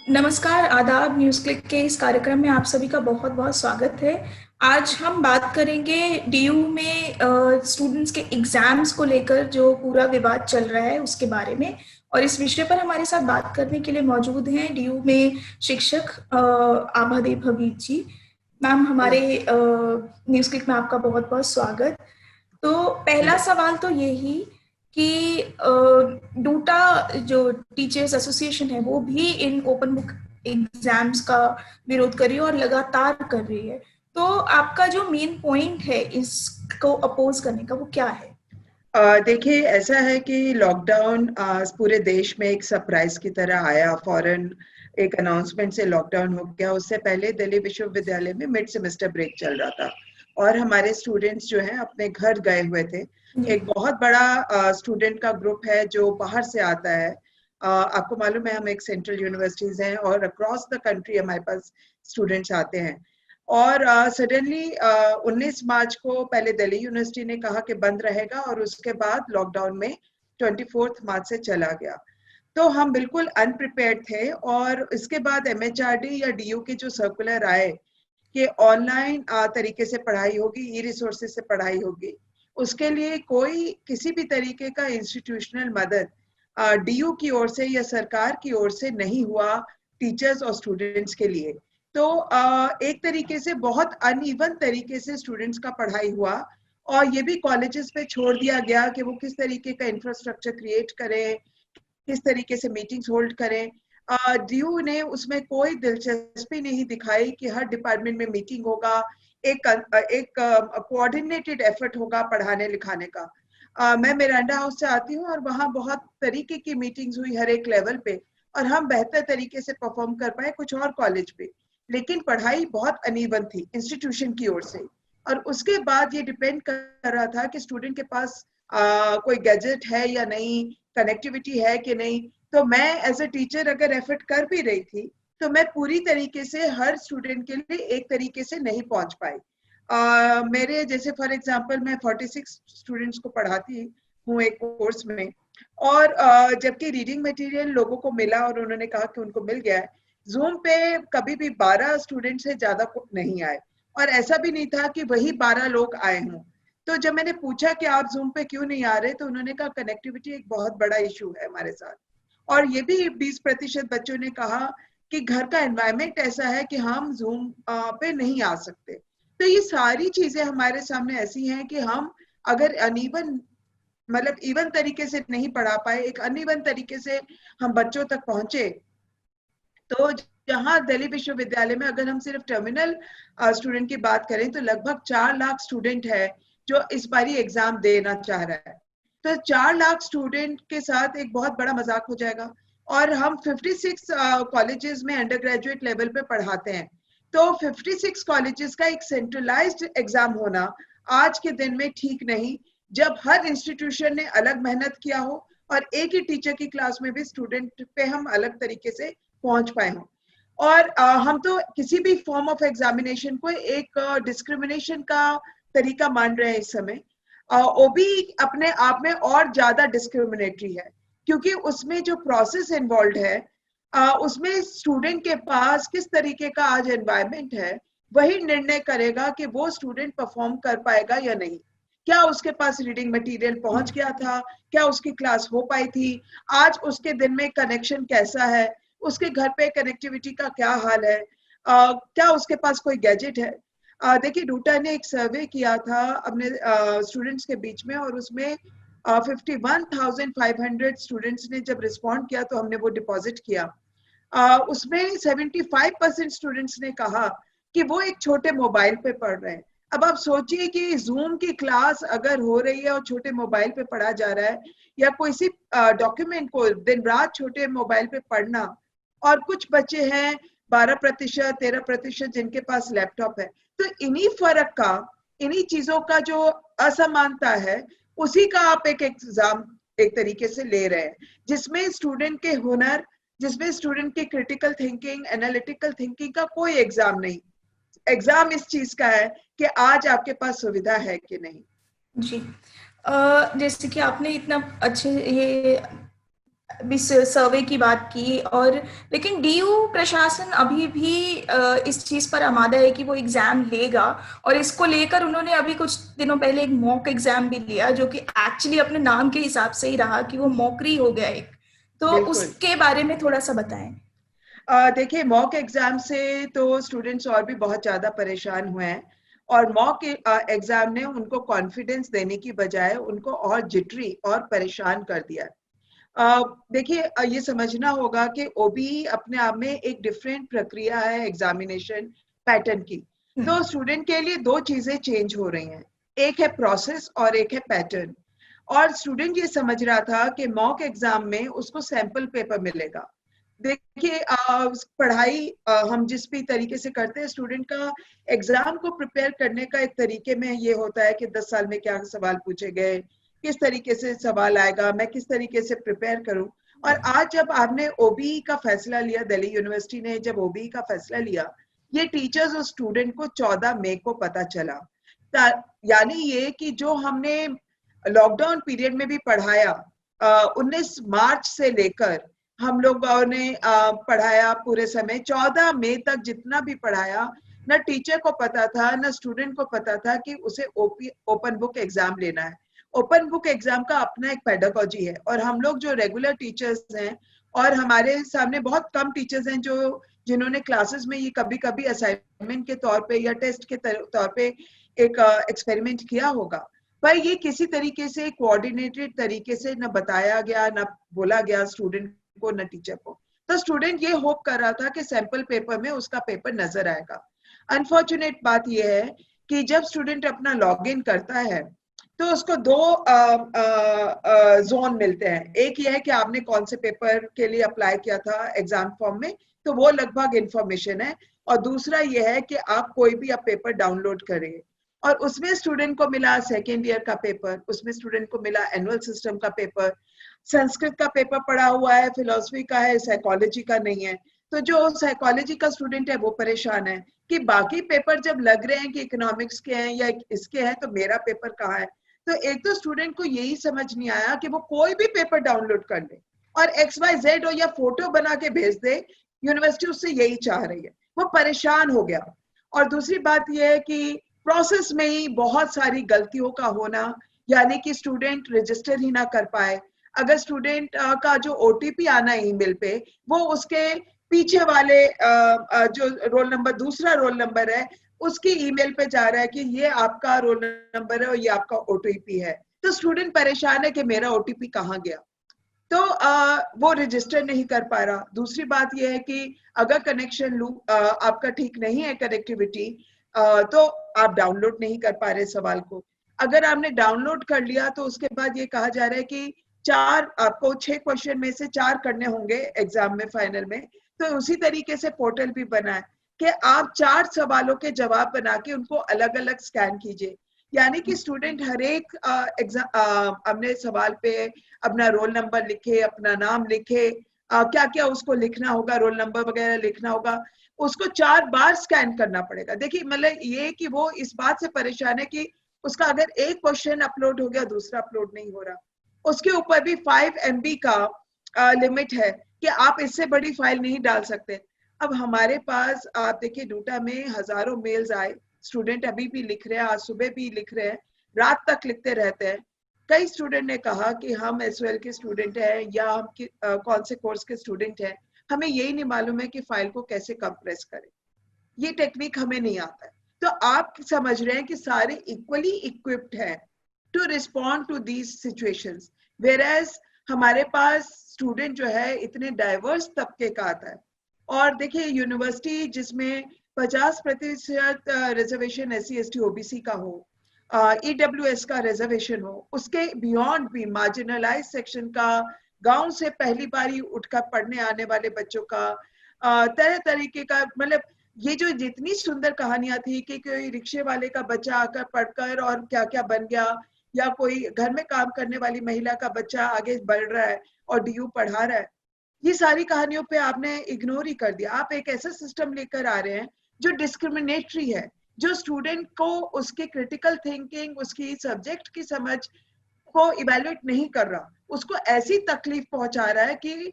नमस्कार, आदाब। News click के इस कार्यक्रम में आप सभी का बहुत बहुत स्वागत है। आज हम बात करेंगे डीयू में स्टूडेंट्स के एग्जाम्स को लेकर जो पूरा विवाद चल रहा है उसके बारे में। और इस विषय पर हमारे साथ बात करने के लिए मौजूद हैं डीयू में शिक्षक आभादेव हबीब जी। मैम, हमारे न्यूज़ क्लिक में आपका बहुत बहुत स्वागत। तो पहला सवाल तो यही कि डूटा जो टीचर्स एसोसिएशन है वो भी इन ओपन बुक एग्जाम्स का विरोध कर रही है और लगातार कर रही है। तो आपका जो मेन पॉइंट है इसको अपोज करने का वो क्या है? देखिए, ऐसा है कि लॉकडाउन पूरे देश में एक सरप्राइज की तरह आया। फौरन एक अनाउंसमेंट से लॉकडाउन हो गया। उससे पहले दिल्ली विश्वविद्यालय में मिड सेमेस्टर ब्रेक चल रहा था और हमारे स्टूडेंट्स जो हैं अपने घर गए हुए थे। एक बहुत बड़ा स्टूडेंट का ग्रुप है जो बाहर से आता है। आपको मालूम है हम एक सेंट्रल यूनिवर्सिटीज हैं और अक्रॉस द कंट्री हमारे पास स्टूडेंट्स आते हैं। और सडनली 19 मार्च को पहले दिल्ली यूनिवर्सिटी ने कहा कि बंद रहेगा और उसके बाद लॉकडाउन में 24 मार्च से चला गया। तो हम बिल्कुल अनप्रिपेयर्ड थे और इसके बाद एमएचआरडी या डीयू के जो सर्कुलर आए कि ऑनलाइन तरीके से पढ़ाई होगी, ई रिसोर्सेज से पढ़ाई होगी, उसके लिए कोई किसी भी तरीके का इंस्टीट्यूशनल मदद डीयू की ओर से या सरकार की ओर से नहीं हुआ टीचर्स और स्टूडेंट्स के लिए। तो एक तरीके से बहुत अनइवन तरीके से स्टूडेंट्स का पढ़ाई हुआ और ये भी कॉलेजेस पे छोड़ दिया गया कि वो किस तरीके का इंफ्रास्ट्रक्चर क्रिएट करें, किस तरीके से मीटिंग्स होल्ड करें। डीयू ने उसमें कोई दिलचस्पी नहीं दिखाई कि हर डिपार्टमेंट में मीटिंग होगा, एक कोऑर्डिनेटेड एफर्ट होगा पढ़ाने लिखाने का। मैं मिरांडा हाउस से आती हूँ और वहाँ बहुत तरीके की मीटिंग्स हुई हर एक लेवल पे और हम बेहतर तरीके से परफॉर्म कर पाए कुछ और कॉलेज पे। लेकिन पढ़ाई बहुत अनइवन थी इंस्टीट्यूशन की ओर से। और उसके बाद ये डिपेंड कर रहा था कि स्टूडेंट के पास कोई गैजेट है या नहीं, कनेक्टिविटी है कि नहीं। तो मैं एज अ टीचर अगर एफर्ट कर भी रही थी तो मैं पूरी तरीके से हर स्टूडेंट के लिए एक तरीके से नहीं पहुंच पाई। मेरे जैसे फॉर एग्जांपल मैं 46 स्टूडेंट्स को पढ़ाती हूँ एक कोर्स में। और जबकि रीडिंग मटेरियल लोगों को मिला और उन्होंने कहा कि उनको मिल गया है, जूम पे कभी भी 12 स्टूडेंट से ज्यादा नहीं आए और ऐसा भी नहीं था कि वही 12 लोग आए हों। तो जब मैंने पूछा कि आप जूम पे क्यों नहीं आ रहे, तो उन्होंने कहा कनेक्टिविटी एक बहुत बड़ा इशू है हमारे साथ। और ये भी 20% बच्चों ने कहा कि घर का एनवायरनमेंट ऐसा है कि हम जूम पे नहीं आ सकते। तो ये सारी चीजें हमारे सामने ऐसी हैं कि हम अगर अनइवन मतलब इवन तरीके से नहीं पढ़ा पाए, एक अनइवन तरीके से हम बच्चों तक पहुंचे। तो जहाँ दिल्ली विश्वविद्यालय में अगर हम सिर्फ टर्मिनल स्टूडेंट की बात करें तो लगभग 4 लाख स्टूडेंट है जो इस बारी एग्जाम देना चाह रहा है। तो 4 लाख स्टूडेंट के साथ एक बहुत बड़ा मजाक हो जाएगा। और हम 56 कॉलेजेस में अंडर ग्रेजुएट लेवल पे पढ़ाते हैं। तो 56 कॉलेजेस का एक सेंट्रलाइज्ड एग्जाम होना आज के दिन में ठीक नहीं, जब हर इंस्टीट्यूशन ने अलग मेहनत किया हो और एक ही टीचर की क्लास में भी स्टूडेंट पे हम अलग तरीके से पहुंच पाए हों। और हम तो किसी भी फॉर्म ऑफ एग्जामिनेशन को एक डिस्क्रिमिनेशन का तरीका मान रहे हैं इस समय। वो भी अपने आप में और ज्यादा डिस्क्रिमिनेटरी है, क्योंकि उसमें जो प्रोसेस इन्वॉल्व है उसमें स्टूडेंट के पास किस तरीके का आज एनवायरनमेंट है वही निर्णय करेगा कि वो स्टूडेंट परफॉर्म कर पाएगा या नहीं। क्या उसके पास रीडिंग मटेरियल पहुंच गया था, क्या उसकी क्लास हो पाई थी, आज उसके दिन में कनेक्शन कैसा है, उसके घर पे कनेक्टिविटी का क्या हाल है, क्या उसके पास कोई गैजेट है। देखिए, डूटा ने एक सर्वे किया था अपने स्टूडेंट्स के बीच में और उसमें 51,500 स्टूडेंट्स ने जब रिस्पॉन्ड किया तो हमने वो डिपॉजिट किया। उसमें 75% स्टूडेंट्स ने कहा कि वो एक छोटे मोबाइल पे पढ़ रहे हैं। अब आप सोचिए कि जूम की क्लास अगर हो रही है और छोटे मोबाइल पे पढ़ा जा रहा है, या कोई सी डॉक्यूमेंट को दिन रात छोटे मोबाइल पे पढ़ना। और कुछ बच्चे हैं 12%, 13% जिनके पास लैपटॉप है। तो इन्हीं फर्क का, इन्हीं चीजों का जो असमानता है, उसी का आप एक एग्जाम एक तरीके से ले रहे हैं, जिसमें स्टूडेंट के हुनर, जिसमें स्टूडेंट की क्रिटिकल थिंकिंग, एनालिटिकल थिंकिंग का कोई एग्जाम नहीं। एग्जाम इस चीज का है कि आज आपके पास सुविधा है कि नहीं। जी। जैसे कि आपने इतना अच्छे ये भी सर्वे की बात की, और लेकिन डीयू प्रशासन अभी भी इस चीज पर आमादा है कि वो एग्जाम लेगा। और इसको लेकर उन्होंने अभी कुछ दिनों पहले एक मॉक एग्जाम भी लिया, जो कि एक्चुअली अपने नाम के हिसाब से ही रहा कि वो मॉकरी हो गया एक। तो बिल्कुल। उसके बारे में थोड़ा सा बताएं। देखिए, मॉक एग्जाम से तो स्टूडेंट्स और भी बहुत ज्यादा परेशान हुए हैं, और मॉक एग्जाम ने उनको कॉन्फिडेंस देने की बजाय उनको और जिटरी और परेशान कर दिया है। देखिए, ये समझना होगा कि ओबीई अपने आप में एक डिफरेंट प्रक्रिया है एग्जामिनेशन पैटर्न की। तो स्टूडेंट के लिए दो चीजें चेंज हो रही हैं, एक है प्रोसेस और एक है पैटर्न। और स्टूडेंट ये समझ रहा था कि मॉक एग्जाम में उसको सैंपल पेपर मिलेगा। देखिए, पढ़ाई हम जिस भी तरीके से करते हैं, स्टूडेंट का एग्जाम को प्रिपेयर करने का एक तरीके में ये होता है कि 10 साल में क्या सवाल पूछे गए, किस तरीके से सवाल आएगा, मैं किस तरीके से प्रिपेयर करूं। और आज जब आपने ओबीई का फैसला लिया, दिल्ली यूनिवर्सिटी ने जब ओबीई का फैसला लिया, ये टीचर्स और स्टूडेंट को 14 मई को पता चला। यानी ये कि जो हमने लॉकडाउन पीरियड में भी पढ़ाया, 19 मार्च से लेकर हम लोगों ने पढ़ाया पूरे समय, 14 मई तक जितना भी पढ़ाया, न टीचर को पता था न स्टूडेंट को पता था कि उसे ओपन बुक एग्जाम लेना है। ओपन बुक एग्जाम का अपना एक पेडागोजी है, और हम लोग जो रेगुलर टीचर्स हैं, और हमारे सामने बहुत कम टीचर्स हैं जो जिन्होंने क्लासेस में ये कभी कभी असाइनमेंट के तौर पे या टेस्ट के तौर पे एक एक्सपेरिमेंट किया होगा, पर ये किसी तरीके से कोऑर्डिनेटेड तरीके से न बताया गया, न बोला गया स्टूडेंट को न टीचर को। तो स्टूडेंट ये होप कर रहा था कि सैंपल पेपर में उसका पेपर नजर आएगा। अनफॉर्चुनेट बात यह है कि जब स्टूडेंट अपना लॉगिन करता है तो उसको दो जोन मिलते हैं। एक ये है कि आपने कौन से पेपर के लिए अप्लाई किया था एग्जाम फॉर्म में, तो वो लगभग इंफॉर्मेशन है। और दूसरा ये है कि आप कोई भी पेपर डाउनलोड करें, और उसमें स्टूडेंट को मिला सेकेंड ईयर का पेपर, उसमें स्टूडेंट को मिला एनुअल सिस्टम का पेपर, संस्कृत का पेपर पड़ा हुआ है, फिलोसफी का है, साइकोलॉजी का नहीं है। तो जो साइकोलॉजी का स्टूडेंट है वो परेशान है कि बाकी पेपर जब लग रहे हैं कि इकोनॉमिक्स के हैं या इसके हैं, तो मेरा पेपर कहाँ है। तो एक तो स्टूडेंट को यही समझ नहीं आया कि वो कोई भी पेपर डाउनलोड कर ले और XYZ हो या फोटो बना के भेज दे, यूनिवर्सिटी उससे यही चाह रही है। वो परेशान हो गया। और दूसरी बात यह है कि प्रोसेस में ही बहुत सारी गलतियों का होना, यानी कि स्टूडेंट रजिस्टर ही ना कर पाए। अगर स्टूडेंट का जो OTP आना है ईमेल पे, वो उसके पीछे वाले जो रोल नंबर, दूसरा रोल नंबर है, उसकी ईमेल पे जा रहा है कि ये आपका रोल नंबर है और ये आपका OTP है। तो स्टूडेंट परेशान है कि मेरा OTP कहाँ गया। तो वो रजिस्टर नहीं कर पा रहा। दूसरी बात यह है कि अगर कनेक्शन आपका ठीक नहीं है, कनेक्टिविटी, तो आप डाउनलोड नहीं कर पा रहे सवाल को। अगर आपने डाउनलोड कर लिया तो उसके बाद ये कहा जा रहा है कि आपको 6 क्वेश्चन में से 4 करने होंगे एग्जाम में, फाइनल में। तो उसी तरीके से पोर्टल भी बना है कि आप 4 सवालों के जवाब बना के उनको अलग अलग स्कैन कीजिए। यानी कि स्टूडेंट हर एक अपने सवाल पे अपना रोल नंबर लिखे, अपना नाम लिखे, क्या क्या उसको लिखना होगा, रोल नंबर वगैरह लिखना होगा, उसको 4 बार स्कैन करना पड़ेगा। देखिए, मतलब ये कि वो इस बात से परेशान है कि उसका अगर एक क्वेश्चन अपलोड हो गया, दूसरा अपलोड नहीं हो रहा। उसके ऊपर भी 5 MB का लिमिट है कि आप इससे बड़ी फाइल नहीं डाल सकते। अब हमारे पास आप देखिए, डूटा में हजारों मेल्स आए, स्टूडेंट अभी भी लिख रहे हैं, आज सुबह भी लिख रहे हैं, रात तक लिखते रहते हैं। कई स्टूडेंट ने कहा कि हम SOL के स्टूडेंट हैं या हम कौन से कोर्स के स्टूडेंट हैं, हमें यही नहीं मालूम है कि फाइल को कैसे कंप्रेस करें, ये टेक्निक हमें नहीं आता है। तो आप समझ रहे हैं कि सारे इक्वली इक्विप्ड हैं to respond to these situations, whereas हमारे पास स्टूडेंट जो है इतने डाइवर्स तबके का आता है। और देखिए, यूनिवर्सिटी जिसमें 50% रिजर्वेशन SC ST OBC का हो, EWS का रिजर्वेशन हो, उसके बियॉन्ड भी मार्जिनलाइज सेक्शन का, गांव से पहली बार उठकर पढ़ने आने वाले बच्चों का, तरह तरीके का, मतलब ये जो जितनी सुंदर कहानियां थी कि कोई रिक्शे वाले का बच्चा आकर पढ़कर और क्या क्या बन गया, या कोई घर में काम करने वाली महिला का बच्चा आगे बढ़ रहा है और DU पढ़ा रहा है, ये सारी कहानियों पे आपने इग्नोर ही कर दिया। आप एक ऐसा सिस्टम लेकर आ रहे हैं जो डिस्क्रिमिनेटरी है, जो स्टूडेंट को उसके क्रिटिकल थिंकिंग, उसकी सब्जेक्ट की समझ को इवेल्युएट नहीं कर रहा। उसको ऐसी तकलीफ पहुंचा रहा है कि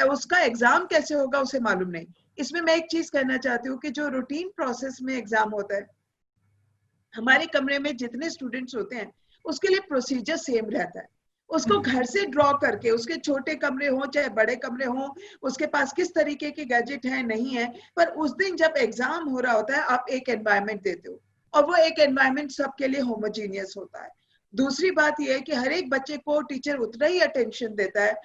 उसका एग्जाम कैसे होगा उसे मालूम नहीं। इसमें मैं एक चीज कहना चाहती हूँ कि जो रूटीन प्रोसेस में एग्जाम होता है, हमारे कमरे में जितने स्टूडेंट्स होते हैं उसके लिए प्रोसीजर सेम रहता है। उसको घर से ड्रॉ करके, उसके छोटे कमरे हो चाहे बड़े कमरे हो, उसके पास किस तरीके के गैजेट है नहीं है, पर उस दिन जब एग्जाम हो रहा होता है आप एक एनवायरनमेंट देते हो और वो एक एनवायरनमेंट सबके लिए होमोजीनियस होता है। दूसरी बात यह है कि हर एक बच्चे को टीचर उतना ही अटेंशन देता है,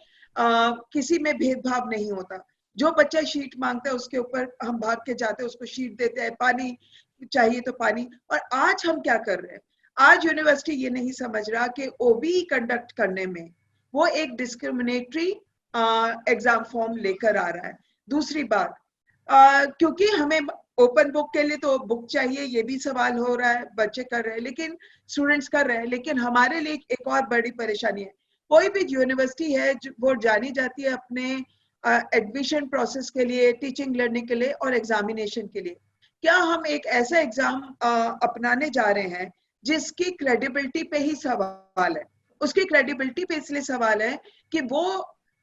किसी में भेदभाव नहीं होता। जो बच्चा शीट मांगता है उसके ऊपर हम भाग के जाते हैं, उसको शीट देते हैं, पानी चाहिए तो पानी। और आज हम क्या कर रहे हैं, आज यूनिवर्सिटी ये नहीं समझ रहा कि ओबी कंडक्ट करने में वो एक डिस्क्रिमिनेटरी एग्जाम फॉर्म लेकर आ रहा है। दूसरी बात, क्योंकि हमें ओपन बुक के लिए तो बुक चाहिए, ये भी सवाल हो रहा है, बच्चे कर रहे हैं, लेकिन स्टूडेंट्स कर रहे हैं, लेकिन हमारे लिए एक और बड़ी परेशानी है। कोई भी यूनिवर्सिटी है वो जानी जाती है अपने एडमिशन प्रोसेस के लिए, टीचिंग लर्निंग के लिए और एग्जामिनेशन के लिए। क्या हम एक ऐसा एग्जाम अपनाने जा रहे हैं जिसकी क्रेडिबिलिटी पे ही सवाल है? उसकी क्रेडिबिलिटी पे इसलिए सवाल है कि वो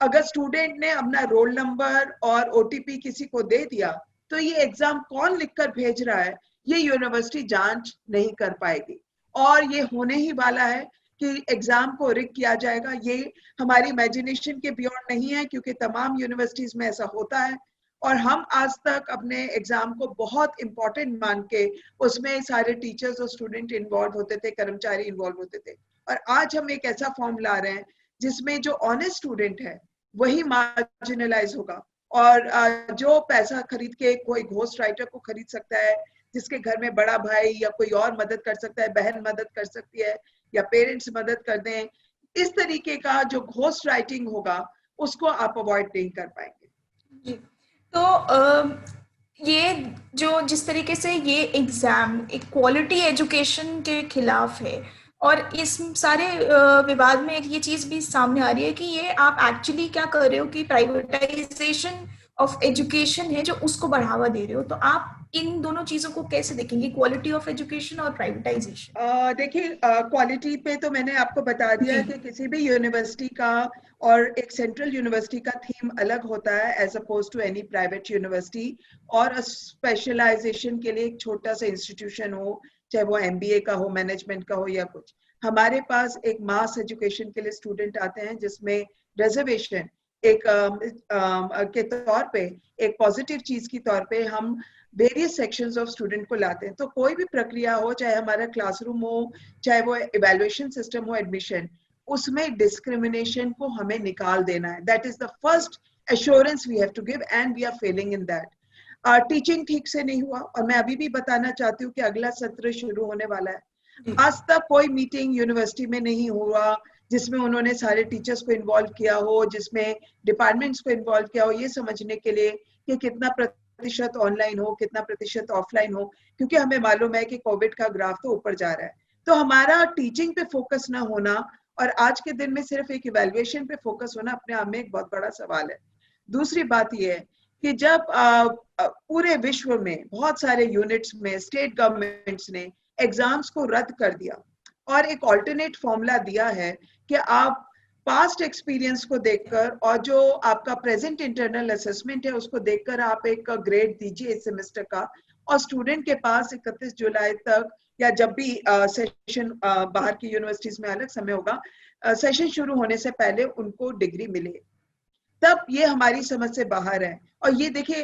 अगर स्टूडेंट ने अपना रोल नंबर और ओटीपी किसी को दे दिया तो ये एग्जाम कौन लिखकर भेज रहा है ये यूनिवर्सिटी जांच नहीं कर पाएगी। और ये होने ही वाला है कि एग्जाम को रिग किया जाएगा। ये हमारी इमेजिनेशन के बियॉन्ड नहीं है, क्योंकि तमाम यूनिवर्सिटीज में ऐसा होता है। और हम आज तक अपने एग्जाम को बहुत इंपॉर्टेंट मान के उसमें सारे टीचर्स और स्टूडेंट इन्वॉल्व होते थे, कर्मचारी इन्वॉल्व होते थे। और आज हम एक ऐसा फॉर्म ला रहे हैं जिसमें जो ऑनेस्ट स्टूडेंट है वही मार्जिनलाइज होगा, और जो पैसा खरीद के कोई घोस्ट राइटर को खरीद सकता है, जिसके घर में बड़ा भाई या कोई और मदद कर सकता है, बहन मदद कर सकती है या पेरेंट्स मदद कर दें, इस तरीके का जो घोस्ट राइटिंग होगा उसको आप अवॉइड नहीं कर पाएंगे। तो ये जो जिस तरीके से ये एग्जाम एक क्वालिटी एजुकेशन के खिलाफ है, और इस सारे विवाद में एक ये चीज भी सामने आ रही है कि ये आप एक्चुअली क्या कर रहे हो कि प्राइवेटाइजेशन ऑफ एजुकेशन है जो उसको बढ़ावा दे रहे हो। तो आप इन दोनों चीजों को कैसे देखेंगे, क्वालिटी ऑफ एजुकेशन और प्राइवेटाइजेशन? देखिए, क्वालिटी पे तो मैंने आपको बता दिया कि किसी भी यूनिवर्सिटी का और एक सेंट्रल यूनिवर्सिटी का थीम अलग होता है as opposed to any private university. और स्पेशलाइजेशन के लिए एक छोटा सा इंस्टीट्यूशन हो, चाहे वो एमबीए का हो, मैनेजमेंट का हो या कुछ। हमारे पास एक मास एजुकेशन के लिए स्टूडेंट आते हैं जिसमें रिजर्वेशन एक के तौर पे, एक पॉजिटिव चीज की तौर पे हम वेरियस सेक्शंस ऑफ स्टूडेंट को लाते हैं। तो कोई भी प्रक्रिया हो, चाहे हमारा क्लासरूम हो, चाहे वो इवैल्यूएशन सिस्टम हो, एडमिशन, उसमें डिस्क्रिमिनेशन को हमें निकाल देना है। That is the first assurance we have to give and we are failing in that. Teaching ठीक से नहीं हुआ, और मैं अभी भी बताना चाहती हूँ कि अगला सत्र शुरू होने वाला है। आज तक कोई मीटिंग यूनिवर्सिटी में नहीं हुआ जिसमें उन्होंने सारे टीचर्स को इन्वॉल्व किया हो, जिसमें डिपार्टमेंट्स को इन्वॉल्व किया हो, ये समझने के लिए कि कितना प्रतिशत ऑनलाइन हो, कितना प्रतिशत ऑफलाइन हो, क्योंकि हमें मालूम है कि कोविड का ग्राफ तो ऊपर जा रहा है। तो हमारा टीचिंग पे फोकस ना होना और आज के दिन में सिर्फ एक इवैल्यूएशन पे फोकस होना अपने आप में एक बहुत बड़ा सवाल है। दूसरी बात यह है कि जब पूरे विश्व में बहुत सारे यूनिट्स में स्टेट गवर्नमेंट्स ने एग्जाम्स को रद्द कर दिया और एक ऑल्टरनेट फॉर्मूला दिया है कि आप पास्ट एक्सपीरियंस को देखकर और जो आपका प्रेजेंट इंटरनल असेसमेंट है उसको देखकर आप एक ग्रेड दीजिए इस सेमेस्टर का, और स्टूडेंट के पास 31 जुलाई तक या जब भी सेशन बाहर की यूनिवर्सिटीज में अलग समय होगा, सेशन शुरू होने से पहले उनको डिग्री मिले। तब ये हमारी समझ से बाहर है। और ये देखिए,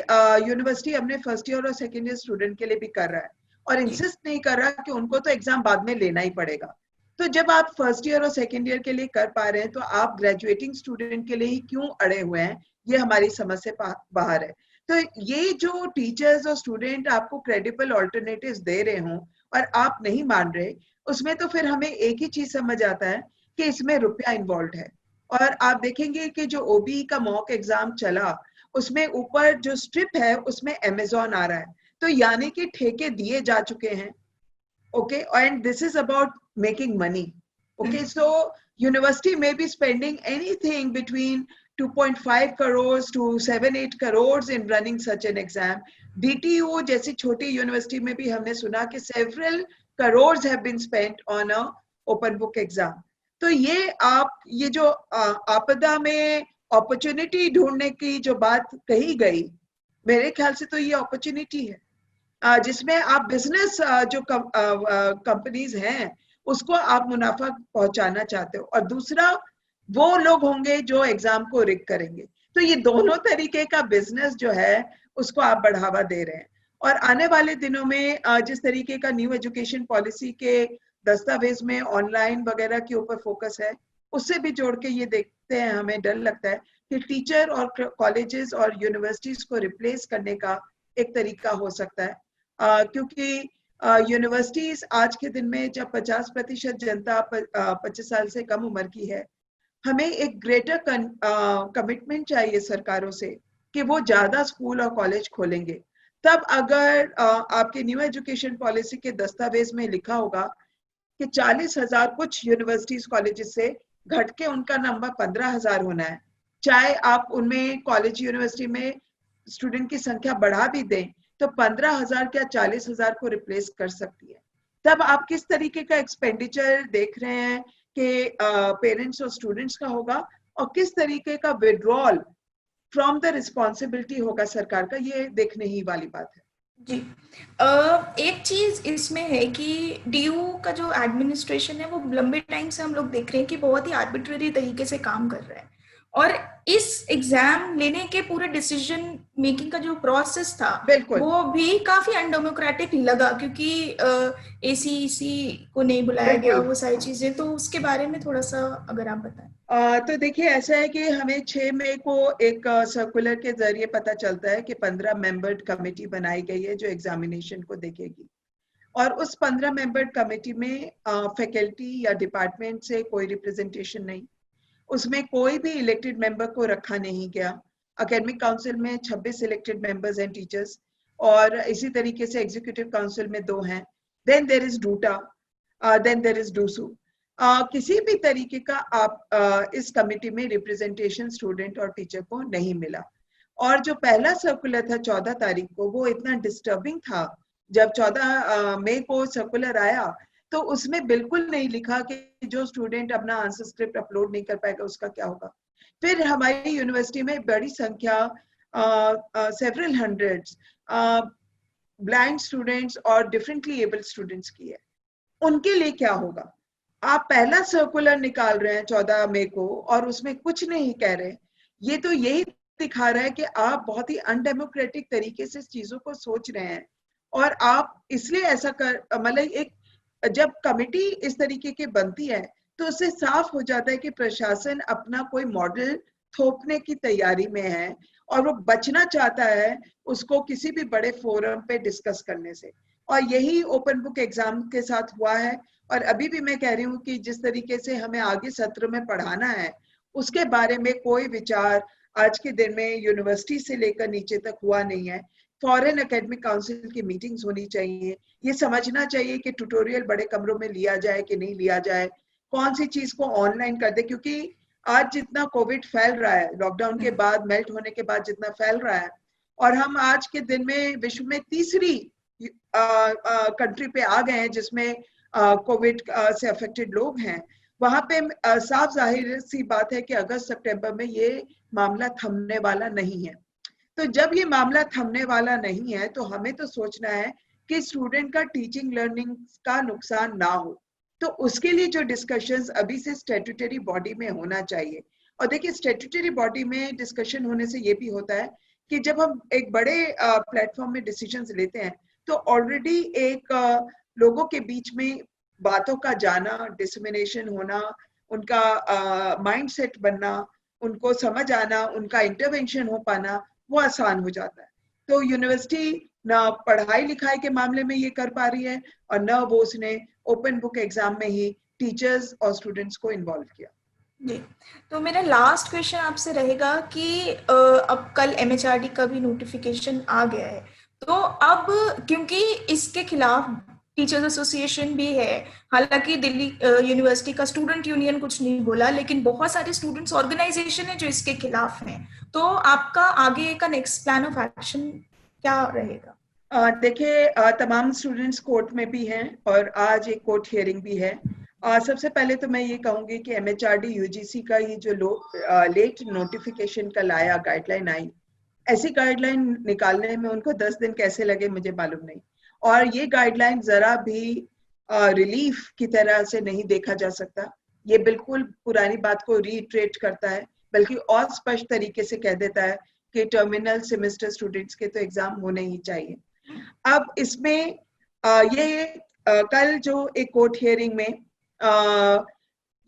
यूनिवर्सिटी अपने फर्स्ट ईयर और सेकेंड ईयर स्टूडेंट के लिए भी कर रहा है और इंसिस्ट नहीं कर रहा कि उनको तो एग्जाम बाद में लेना ही पड़ेगा। तो जब आप फर्स्ट ईयर और सेकेंड ईयर के लिए कर पा रहे हैं तो आप ग्रेजुएटिंग स्टूडेंट के लिए ही क्यों अड़े हुए हैं, ये हमारी समझ से बाहर है। तो ये जो टीचर्स और स्टूडेंट आपको क्रेडिबल ऑल्टरनेटिव्स दे रहे हों और आप नहीं मान रहे, उसमें तो फिर हमें एक ही चीज समझ आता है कि इसमें रुपया इन्वॉल्व है। और आप देखेंगे कि जो ओबी का मॉक एग्जाम चला उसमें ऊपर जो स्ट्रिप है उसमें अमेज़न आ रहा है, तो यानी कि ठेके दिए जा चुके हैं। Okay, and this is about making money. Okay, so university may be spending anything between 2.5 crores to 7-8 crores in running such an exam. DTU जैसी छोटी यूनिवर्सिटी में भी हमने सुना कि several crores have been spent on a open book exam. तो ये जो आपदा में अपॉर्चुनिटी ढूंढने की जो बात कही गई, मेरे ख्याल से तो ये अपॉर्चुनिटी है जिसमें आप बिजनेस जो कंपनीज हैं उसको आप मुनाफा पहुंचाना चाहते हो, और दूसरा वो लोग होंगे जो एग्जाम को रिग करेंगे। तो ये दोनों तरीके का बिजनेस जो है उसको आप बढ़ावा दे रहे हैं। और आने वाले दिनों में जिस तरीके का न्यू एजुकेशन पॉलिसी के दस्तावेज में ऑनलाइन वगैरह के ऊपर फोकस है, उससे भी जोड़ के ये देखते हैं, हमें डर लगता है कि टीचर और कॉलेजेस और यूनिवर्सिटीज को रिप्लेस करने का एक तरीका हो सकता है, क्योंकि यूनिवर्सिटीज आज के दिन में जब 50% जनता 25 साल से कम उम्र की है, हमें एक ग्रेटर कमिटमेंट चाहिए सरकारों से कि वो ज्यादा स्कूल और कॉलेज खोलेंगे। तब अगर आपके न्यू एजुकेशन पॉलिसी के दस्तावेज में लिखा होगा कि 40,000 कुछ यूनिवर्सिटीज कॉलेजेस से घट के उनका नंबर 15,000 होना है, चाहे आप उनमें कॉलेज यूनिवर्सिटी में स्टूडेंट की संख्या बढ़ा भी दें, तो 15,000 क्या 40,000 को रिप्लेस कर सकती है। तब आप किस तरीके का एक्सपेंडिचर देख रहे हैं कि पेरेंट्स और स्टूडेंट्स का होगा, और किस तरीके का विड्रॉल फ्रॉम द रिस्पॉन्सिबिलिटी होगा सरकार का, ये देखने ही वाली बात है। जी। एक चीज इसमें है कि डीयू का जो एडमिनिस्ट्रेशन है वो लंबे टाइम से हम लोग देख रहे हैं कि बहुत ही आर्बिट्ररी तरीके से काम कर रहा है, और इस एग्जाम लेने के पूरे डिसीजन मेकिंग का जो प्रोसेस था वो भी काफी अनडेमोक्रेटिक लगा, क्योंकि एसीईसी को नहीं बुलाया गया, वो सारी चीजें। तो उसके बारे में थोड़ा सा अगर आप बताएं। तो देखिए, ऐसा है कि हमें 6 मई को एक सर्कुलर के जरिए पता चलता है कि 15 मेंबर्ड कमेटी बनाई गई है जो एग्जामिनेशन को देखेगी, और उस 15 मेंबर्ड कमेटी में फैकल्टी या डिपार्टमेंट से कोई रिप्रेजेंटेशन नहीं, उसमें कोई भी इलेक्टेड मेंबर को रखा नहीं गया। एकेडमिक काउंसिल में 26 इलेक्टेड मेंबर्स हैं टीचर्स, और इसी तरीके से एग्जीक्यूटिव काउंसिल में 2 हैं। Then there is DUTA, then there is DUSU. किसी भी तरीके का आप इस कमेटी में रिप्रेजेंटेशन स्टूडेंट और टीचर को नहीं मिला। और जो पहला सर्कुलर था 14 तारीख को, वो इतना डिस्टर्बिंग था। जब 14 मई को सर्कुलर आया तो उसमें बिल्कुल नहीं लिखा कि जो स्टूडेंट अपना आंसर स्क्रिप्ट अपलोड नहीं कर पाएगा उसका क्या होगा। फिर हमारी यूनिवर्सिटी में बड़ी संख्या, सेवरल हंड्रेड्स ब्लाइंड स्टूडेंट्स और डिफरेंटली एबल्ड स्टूडेंट्स की है, उनके लिए क्या होगा। आप पहला सर्कुलर निकाल रहे हैं 14 मई को और उसमें कुछ नहीं कह रहे। ये तो यही दिखा रहा है कि आप बहुत ही अनडेमोक्रेटिक तरीके से चीजों को सोच रहे हैं, और आप इसलिए ऐसा कर, मतलब एक जब कमेटी इस तरीके की बनती है तो उससे साफ हो जाता है कि प्रशासन अपना कोई मॉडल थोपने की तैयारी में है, और वो बचना चाहता है उसको किसी भी बड़े फोरम पे डिस्कस करने से। और यही ओपन बुक एग्जाम के साथ हुआ है। और अभी भी मैं कह रही हूँ कि जिस तरीके से हमें आगे सत्र में पढ़ाना है उसके बारे में कोई विचार आज के दिन में यूनिवर्सिटी से लेकर नीचे तक हुआ नहीं है। फॉरेन एकेडमिक काउंसिल की मीटिंग्स होनी चाहिए, ये समझना चाहिए कि ट्यूटोरियल बड़े कमरों में लिया जाए कि नहीं लिया जाए, कौन सी चीज को ऑनलाइन कर दे, क्योंकि आज जितना कोविड फैल रहा है, लॉकडाउन के बाद, मेल्ट होने के बाद जितना फैल रहा है, और हम आज के दिन में विश्व में तीसरी कंट्री पे आ गए हैं जिसमें कोविड से अफेक्टेड लोग हैं, वहां पे साफ जाहिर सी बात है कि अगस्त सितंबर में ये मामला थमने वाला नहीं है। तो जब ये मामला थमने वाला नहीं है तो हमें तो सोचना है कि स्टूडेंट का टीचिंग लर्निंग का नुकसान ना हो। तो उसके लिए जो डिस्कशंस अभी से स्टैट्यूटरी बॉडी में होना चाहिए। और देखिए, स्टैट्यूटरी बॉडी में डिस्कशन होने से ये भी होता है कि जब हम एक बड़े प्लेटफॉर्म में डिसीजंस लेते हैं तो ऑलरेडी एक लोगों के बीच में बातों का जाना, डिसमिनेशन होना, उनका माइंडसेट बनना, उनको समझ आना, उनका इंटरवेंशन हो पाना, वो आसान हो जाता है। तो यूनिवर्सिटी ना पढ़ाई लिखाई के मामले में ये कर पा रही है और न वो उसने ओपन बुक एग्जाम में ही टीचर्स और स्टूडेंट्स को इन्वॉल्व किया। जी, तो मेरा लास्ट क्वेश्चन आपसे रहेगा कि अब कल एमएचआरडी का भी नोटिफिकेशन आ गया है, तो अब क्योंकि इसके खिलाफ टीचर्स एसोसिएशन भी है, हालांकि दिल्ली यूनिवर्सिटी का स्टूडेंट यूनियन कुछ नहीं बोला, लेकिन बहुत सारे स्टूडेंट्स ऑर्गेनाइजेशन है जो इसके खिलाफ हैं, तो आपका आगे का नेक्स्ट प्लान ऑफ एक्शन क्या रहेगा? देखिए, तमाम स्टूडेंट्स कोर्ट में भी हैं और आज एक कोर्ट हियरिंग भी है। सबसे पहले तो मैं ये कहूंगी कि MHRD UGC का ये जो लेट नोटिफिकेशन कल आया, गाइडलाइन आई, ऐसी गाइडलाइन निकालने में उनको 10 दिन कैसे लगे मुझे मालूम नहीं। और ये गाइडलाइन जरा भी रिलीफ की तरह से नहीं देखा जा सकता। ये बिल्कुल पुरानी बात को रीट्रेट करता है, बल्कि और स्पष्ट तरीके से कह देता है कि टर्मिनल सेमेस्टर स्टूडेंट्स के तो एग्जाम होने ही चाहिए। अब इसमें ये कल जो एक कोर्ट हियरिंग में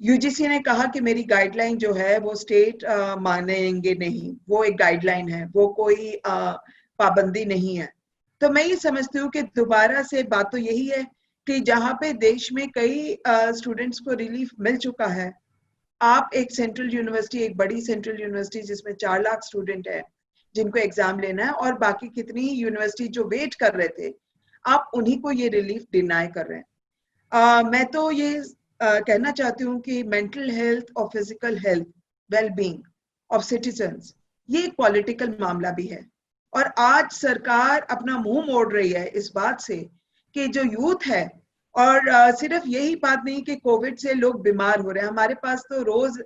यूजीसी ने कहा कि मेरी गाइडलाइन जो है वो स्टेट मानेंगे नहीं, वो एक गाइडलाइन है, वो कोई पाबंदी नहीं है। तो मैं ये समझती हूँ कि दोबारा से बात तो यही है कि जहाँ पे देश में कई स्टूडेंट्स को रिलीफ मिल चुका है, आप एक सेंट्रल यूनिवर्सिटी, एक बड़ी सेंट्रल यूनिवर्सिटी जिसमें 4 लाख स्टूडेंट है जिनको एग्जाम लेना है, और बाकी कितनी यूनिवर्सिटी जो वेट कर रहे थे, आप उन्हीं को ये रिलीफ डिनाई कर रहे हैं। मैं तो ये कहना चाहती हूँ कि मेंटल हेल्थ और physical health, wellbeing of citizens, ये एक पॉलिटिकल मामला भी है। और आज सरकार अपना मुंह मोड़ रही है इस बात से कि जो यूथ है, और सिर्फ यही बात नहीं कि कोविड से लोग बीमार हो रहे हैं, हमारे पास तो रोज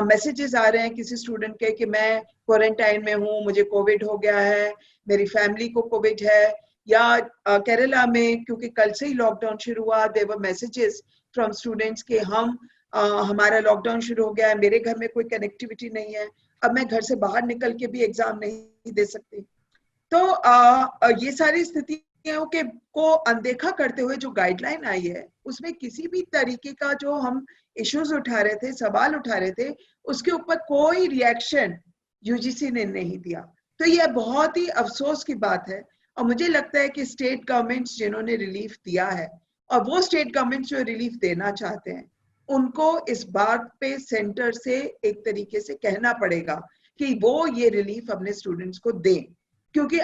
मैसेजेस आ रहे हैं किसी स्टूडेंट के कि मैं क्वारंटाइन में हूँ, मुझे कोविड हो गया है, मेरी फैमिली को कोविड है। या केरला में क्योंकि कल से ही लॉकडाउन शुरू हुआ, there were messages from students के हमारा लॉकडाउन शुरू हो गया है, मेरे घर में कोई कनेक्टिविटी नहीं है, अब मैं घर से बाहर निकल के भी एग्जाम नहीं दे सकती। तो ये सारी स्थितियों के को अनदेखा करते हुए जो गाइडलाइन आई है, उसमें किसी भी तरीके का जो हम इश्यूज उठा रहे थे, सवाल उठा रहे थे, उसके ऊपर कोई रिएक्शन यूजीसी ने नहीं दिया। तो यह बहुत ही अफसोस की बात है। और मुझे लगता है कि स्टेट गवर्नमेंट्स जिन्होंने रिलीफ दिया है, और वो स्टेट गवर्नमेंट्स जो रिलीफ देना चाहते हैं, उनको इस बात पे सेंटर से एक तरीके से कहना पड़ेगा कि वो ये रिलीफ अपने स्टूडेंट्स को दें। क्योंकि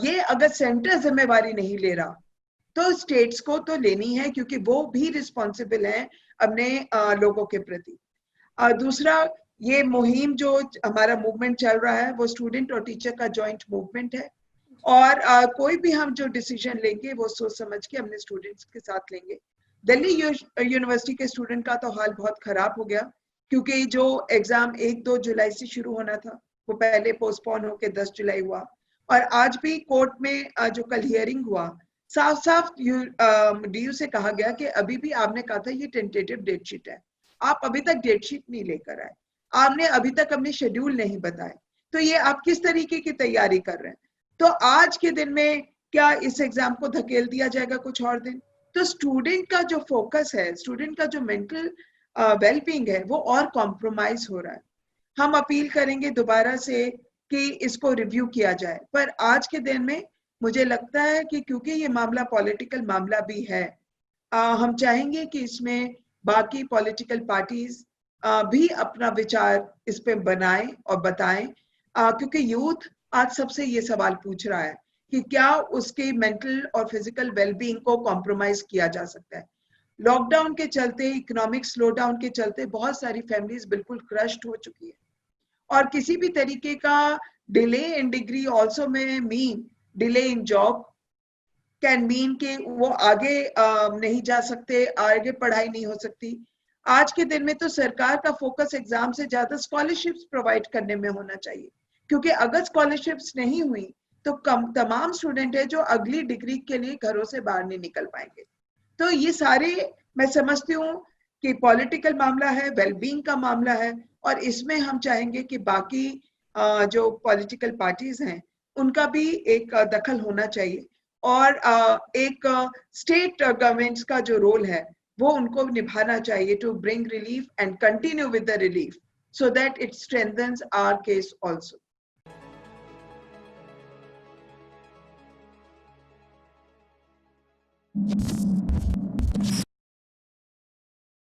ये अगर सेंटर जिम्मेवारी नहीं ले रहा तो स्टेट्स को तो लेनी है, क्योंकि वो भी रिस्पॉन्सिबल हैं अपने लोगों के प्रति। दूसरा, ये मुहिम जो हमारा मूवमेंट चल रहा है वो स्टूडेंट और टीचर का जॉइंट मूवमेंट है, और कोई भी हम जो डिसीजन लेंगे वो सोच समझ के अपने स्टूडेंट्स के साथ लेंगे। दिल्ली यूनिवर्सिटी के स्टूडेंट का तो हाल बहुत खराब हो गया, क्योंकि जो एग्जाम 1-2 जुलाई से शुरू होना था वो पहले पोस्टपोन होकर 10 जुलाई हुआ। और आज भी कोर्ट में जो कल हियरिंग हुआ, साफ साफ डीयू से कहा गया कि अभी भी आपने कहा था ये टेंटेटिव डेट शीट है, आप अभी तक डेट शीट नहीं लेकर आए, आपने अभी तक अपने शेड्यूल नहीं बताए, तो ये आप किस तरीके की तैयारी कर रहे हैं। तो आज के दिन में क्या इस एग्जाम को धकेल दिया जाएगा कुछ और दिन? तो स्टूडेंट का जो फोकस है, स्टूडेंट का जो मेंटल वेलबींग है, वो और कॉम्प्रोमाइज हो रहा है। हम अपील करेंगे दोबारा से कि इसको रिव्यू किया जाए, पर आज के दिन में मुझे लगता है कि क्योंकि ये मामला पॉलिटिकल मामला भी है, हम चाहेंगे कि इसमें बाकी पॉलिटिकल पार्टीज भी अपना विचार इस पे बनाएं और बताएं, क्योंकि यूथ आज सबसे ये सवाल पूछ रहा है कि क्या उसके मेंटल और फिजिकल वेलबींग को कॉम्प्रोमाइज किया जा सकता है। लॉकडाउन के चलते, इकोनॉमिक स्लोडाउन के चलते बहुत सारी फैमिलीज बिल्कुल क्रश्ड हो चुकी है, और किसी भी तरीके का डिले इन डिग्री ऑल्सो में mean delay in job, can mean कि वो आगे नहीं जा सकते, आगे पढ़ाई नहीं हो सकती। आज के दिन में तो सरकार का फोकस एग्जाम से ज्यादा स्कॉलरशिप्स प्रोवाइड करने में होना चाहिए, क्योंकि अगर स्कॉलरशिप्स नहीं हुई तो तमाम स्टूडेंट है जो अगली डिग्री के लिए घरों से बाहर नहीं निकल पाएंगे। तो ये सारे मैं समझती हूँ कि पॉलिटिकल मामला है, वेलबींग का मामला है, और इसमें हम चाहेंगे कि बाकी जो पॉलिटिकल पार्टीज हैं उनका भी एक दखल होना चाहिए, और एक स्टेट गवर्नमेंट्स का जो रोल है वो उनको निभाना चाहिए to bring relief and continue with the relief so that it strengthens our case also.